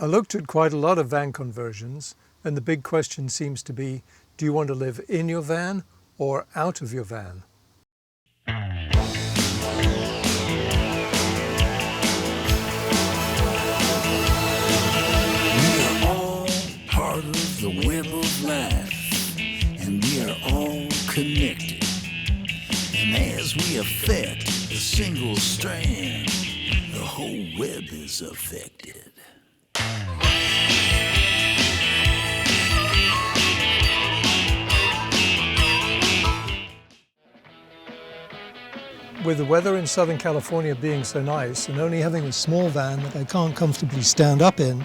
I looked at quite a lot of van conversions, and the big question seems to be, do you want to live in your van or out of your van? We are all part of the web of life, and we are all connected. And as we affect a single strand, the whole web is affected. With the weather in Southern California being so nice and only having a small van that I can't comfortably stand up in,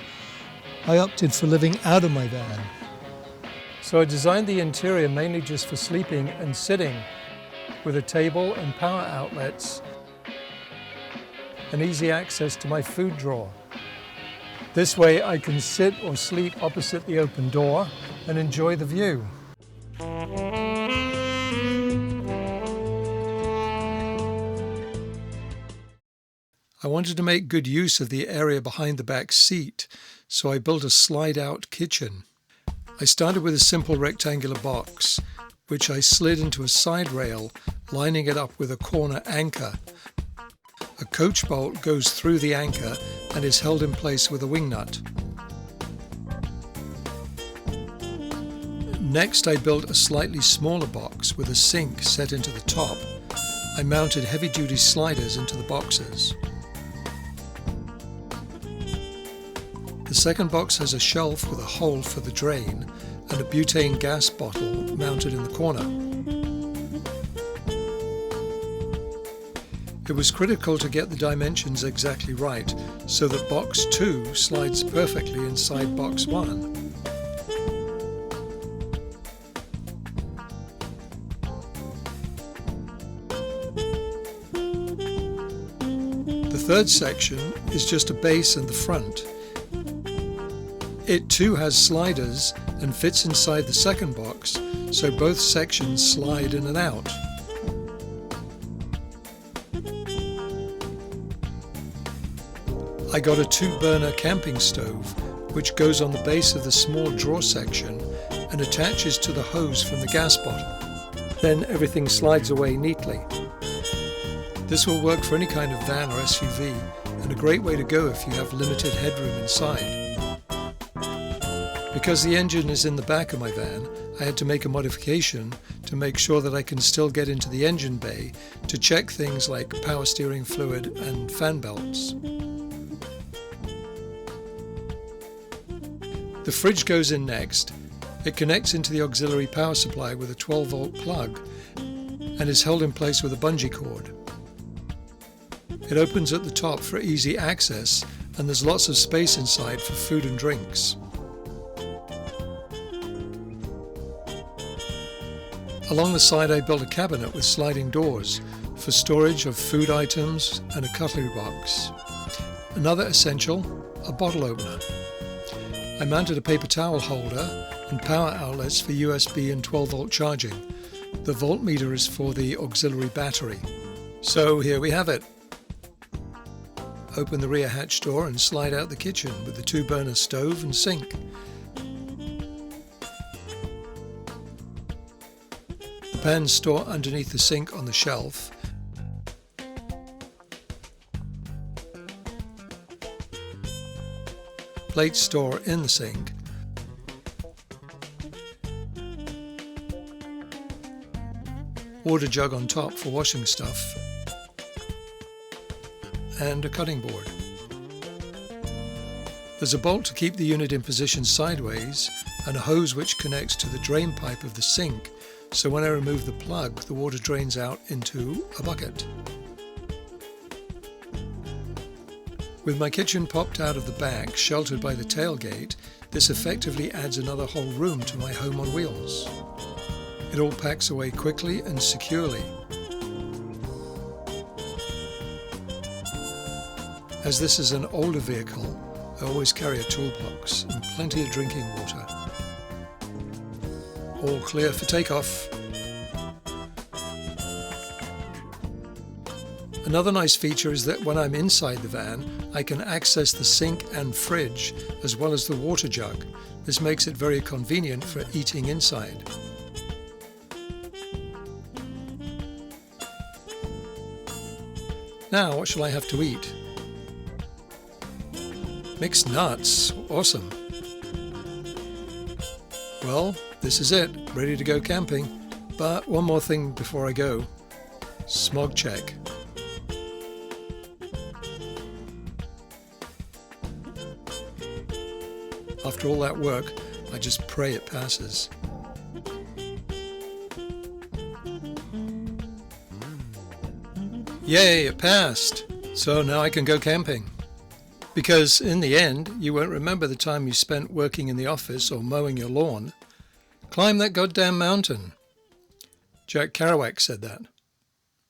I opted for living out of my van. So I designed the interior mainly just for sleeping and sitting, with a table and power outlets and easy access to my food drawer. This way I can sit or sleep opposite the open door and enjoy the view. I wanted to make good use of the area behind the back seat, so I built a slide-out kitchen. I started with a simple rectangular box, which I slid into a side rail, lining it up with a corner anchor. A coach bolt goes through the anchor and is held in place with a wing nut. Next, I built a slightly smaller box with a sink set into the top. I mounted heavy-duty sliders into the boxes. The second box has a shelf with a hole for the drain and a butane gas bottle mounted in the corner. It was critical to get the dimensions exactly right so that box 2 slides perfectly inside box 1. The third section is just a base and the front. It too has sliders and fits inside the second box, so both sections slide in and out. I got a 2-burner camping stove, which goes on the base of the small drawer section and attaches to the hose from the gas bottle. Then everything slides away neatly. This will work for any kind of van or SUV, and a great way to go if you have limited headroom inside. Because the engine is in the back of my van, I had to make a modification to make sure that I can still get into the engine bay to check things like power steering fluid and fan belts. The fridge goes in next. It connects into the auxiliary power supply with a 12-volt plug and is held in place with a bungee cord. It opens at the top for easy access, and there's lots of space inside for food and drinks. Along the side I built a cabinet with sliding doors for storage of food items and a cutlery box. Another essential, a bottle opener. I mounted a paper towel holder and power outlets for USB and 12-volt charging. The voltmeter is for the auxiliary battery. So here we have it. Open the rear hatch door and slide out the kitchen with the 2-burner stove and sink. The pans store underneath the sink on the shelf. Plates store in the sink. Water jug on top for washing stuff. And a cutting board. There's a bolt to keep the unit in position sideways and a hose which connects to the drain pipe of the sink, so when I remove the plug, the water drains out into a bucket. With my kitchen popped out of the back, sheltered by the tailgate, this effectively adds another whole room to my home on wheels. It all packs away quickly and securely. As this is an older vehicle, I always carry a toolbox and plenty of drinking water. All clear for takeoff. Another nice feature is that when I'm inside the van, I can access the sink and fridge as well as the water jug. This makes it very convenient for eating inside. Now, what shall I have to eat? Mixed nuts, awesome. Well, this is it, ready to go camping. But one more thing before I go. Smog check. After all that work, I just pray it passes. Yay, it passed! So now I can go camping. Because in the end, you won't remember the time you spent working in the office or mowing your lawn. Climb that goddamn mountain. Jack Kerouac said that.